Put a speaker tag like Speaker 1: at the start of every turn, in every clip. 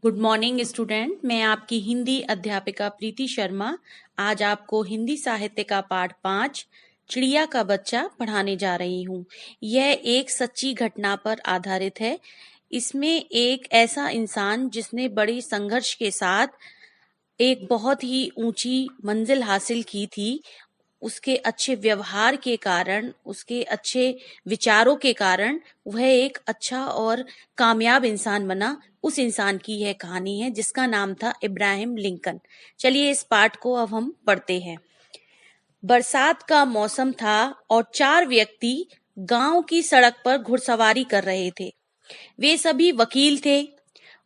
Speaker 1: Good morning student. मैं आपकी हिंदी अध्यापिका प्रीति शर्मा आज आपको हिंदी साहित्य का पाठ 5 चिड़िया का बच्चा पढ़ाने जा रही हूँ। यह एक सच्ची घटना पर आधारित है। इसमें एक ऐसा इंसान जिसने बड़ी संघर्ष के साथ एक बहुत ही ऊंची मंजिल हासिल की थी, उसके अच्छे व्यवहार के कारण, उसके अच्छे विचारों के कारण वह एक अच्छा और कामयाब इंसान बना। उस इंसान की यह कहानी है जिसका नाम था इब्राहिम लिंकन। चलिए इस पाठ को अब हम पढ़ते हैं। बरसात का मौसम था और 4 व्यक्ति गांव की सड़क पर घुड़सवारी कर रहे थे। वे सभी वकील थे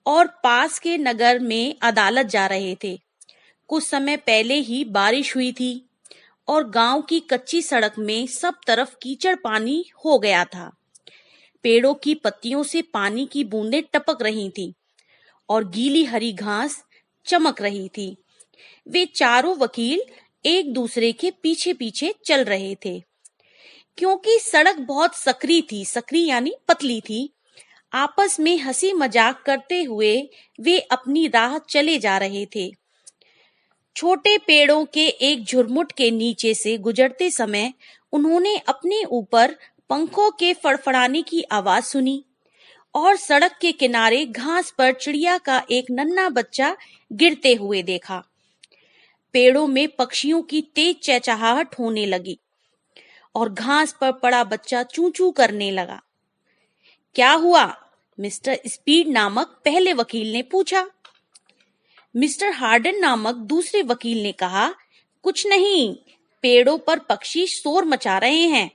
Speaker 1: और पास के नगर में अदालत जा रहे थे। कुछ समय पहले ही बारिश हुई थी और गांव की कच्ची सड़क में सब तरफ कीचड़ पानी हो गया था। पेड़ों की पत्तियों से पानी की बूंदें टपक रही थीं और गीली हरी घास चमक रही थी। वे चारों वकील एक दूसरे के पीछे पीछे चल रहे थे। क्योंकि सड़क बहुत सकरी यानी पतली थी, आपस में हंसी मजाक करते हुए वे अपनी राह चले जा रहे थे। छोटे पेड़ों के एक झुरमुट के नीचे से गुजरते समय उन्होंने अपने ऊपर पंखों के फड़फड़ाने की आवाज सुनी और सड़क के किनारे घास पर चिड़िया का एक नन्हा बच्चा गिरते हुए देखा। पेड़ों में पक्षियों की तेज चहचहाहट होने लगी और घास पर पड़ा बच्चा चू चू करने लगा। क्या हुआ? मिस्टर स्पीड नामक पहले वकील ने पूछा। मिस्टर हार्डन नामक दूसरे वकील ने कहा, कुछ नहीं, पेड़ों पर पक्षी शोर मचा रहे हैं।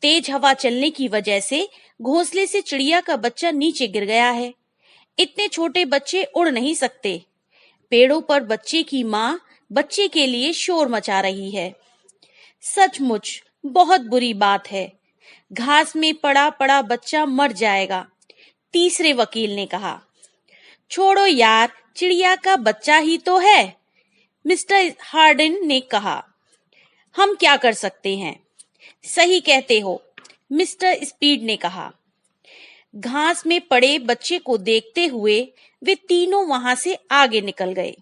Speaker 1: तेज हवा चलने की वजह से घोंसले से चिड़िया का बच्चा नीचे गिर गया है। इतने छोटे बच्चे उड़ नहीं सकते। पेड़ों पर बच्चे की माँ बच्चे के लिए शोर मचा रही है। सचमुच बहुत बुरी बात है। घास में पड़ा पड़ा बच्चा मर जाएगा। तीसरे वकील ने कहा। छोड़ो यार, चिड़िया का बच्चा ही तो है, मिस्टर हार्डन ने कहा। हम क्या कर सकते हैं? सही कहते हो, मिस्टर स्पीड ने कहा। घास में पड़े बच्चे को देखते हुए वे तीनों वहां से आगे निकल गए।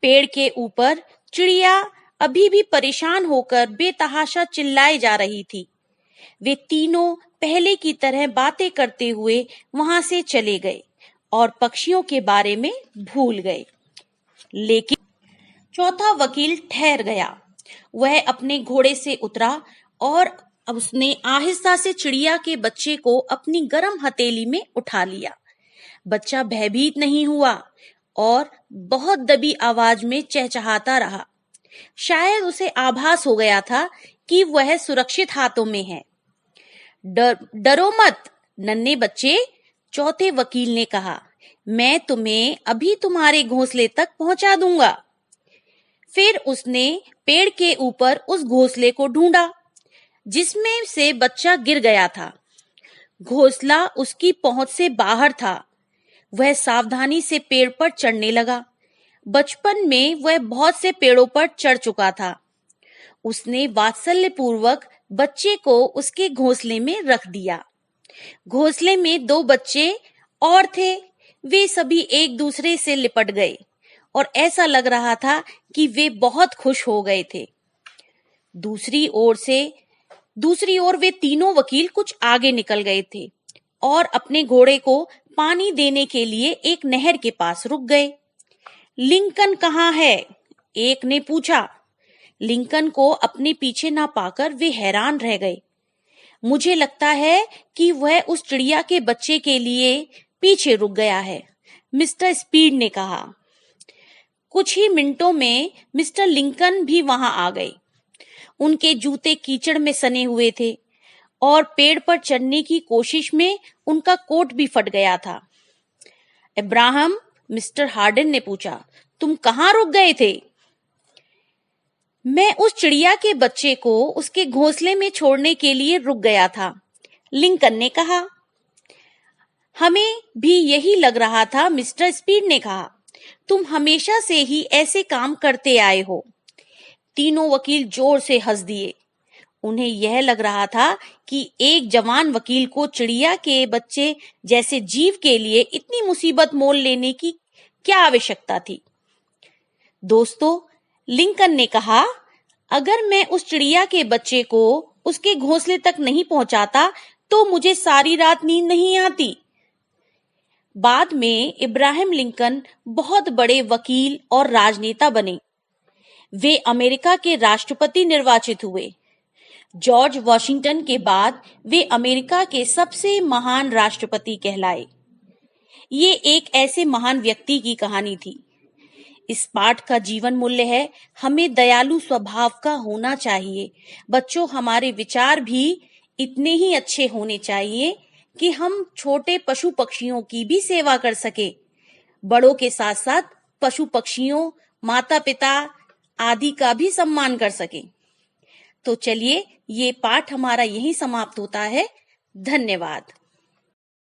Speaker 1: पेड़ के ऊपर चिड़िया अभी भी परेशान होकर बेतहाशा चिल्लाए जा रही थी। वे तीनों पहले की तरह बातें करते हुए वहां से चले गए और पक्षियों के बारे में भूल गए। लेकिन चौथा वकील ठहर गया। वह अपने घोड़े से उतरा और उसने आहिस्ता से चिड़िया के बच्चे को अपनी गर्म हथेली में उठा लिया। बच्चा भयभीत नहीं हुआ और बहुत दबी आवाज में चहचहाता रहा। शायद उसे आभास हो गया था कि वह सुरक्षित हाथों में है। डरो मत नन्हे बच्चे, चौथे वकील ने कहा। मैं तुम्हें अभी तुम्हारे घोंसले तक पहुंचा दूंगा। फिर उसने पेड़ के ऊपर उस घोंसले को ढूंढा जिसमें से बच्चा गिर गया था। घोंसला उसकी पहुंच से बाहर था। वह सावधानी से पेड़ पर चढ़ने लगा। बचपन में वह बहुत से पेड़ों पर चढ़ चुका था। उसने वात्सल्यपूर्वक बच्चे को उसके घोंसले में रख दिया। घोंसले में 2 बच्चे और थे। वे सभी एक दूसरे से लिपट गए और ऐसा लग रहा था कि वे बहुत खुश हो गए थे। दूसरी ओर वे तीनों वकील कुछ आगे निकल गए थे और अपने घोड़े को पानी देने के लिए एक नहर के पास रुक गए। लिंकन कहाँ है? एक ने पूछा। लिंकन को अपने पीछे ना पाकर वे हैरान रह गए। मुझे लगता है कि वह उस चिड़िया के बच्चे के लिए पीछे रुक गया है, मिस्टर स्पीड ने कहा। कुछ ही मिनटों में मिस्टर लिंकन भी वहां आ गए। उनके जूते कीचड़ में सने हुए थे और पेड़ पर चढ़ने की कोशिश में उनका कोट भी फट गया था। इब्राहिम, मिस्टर हार्डन ने पूछा, तुम कहाँ रुक गए थे? मैं उस चिड़िया के बच्चे को उसके घोंसले में छोड़ने के लिए रुक गया था, लिंकन ने कहा। हमें भी यही लग रहा था, मिस्टर स्पीड ने कहा। तुम हमेशा से ही ऐसे काम करते आए हो। तीनों वकील जोर से हंस दिए। उन्हें यह लग रहा था कि एक जवान वकील को चिड़िया के बच्चे जैसे जीव के लिए इतनी मुसीबत मोल लेने की क्या आवश्यकता थी। दोस्तों, लिंकन ने कहा, अगर मैं उस चिड़िया के बच्चे को उसके घोंसले तक नहीं पहुंचाता तो मुझे सारी रात नींद नहीं आती। बाद में इब्राहिम लिंकन बहुत बड़े वकील और राजनेता बने। वे अमेरिका के राष्ट्रपति निर्वाचित हुए। जॉर्ज वॉशिंगटन के बाद वे अमेरिका के सबसे महान राष्ट्रपति कहलाए। ये एक ऐसे महान व्यक्ति की कहानी थी। इस पाठ का जीवन मूल्य है, हमें दयालु स्वभाव का होना चाहिए। बच्चों, हमारे विचार भी इतने ही अच्छे होने चाहिए कि हम छोटे पशु पक्षियों की भी सेवा कर सके। बड़ों के साथ साथ पशु पक्षियों, माता पिता आदि का भी सम्मान कर सके। तो चलिए, ये पाठ हमारा यहीं समाप्त होता है। धन्यवाद।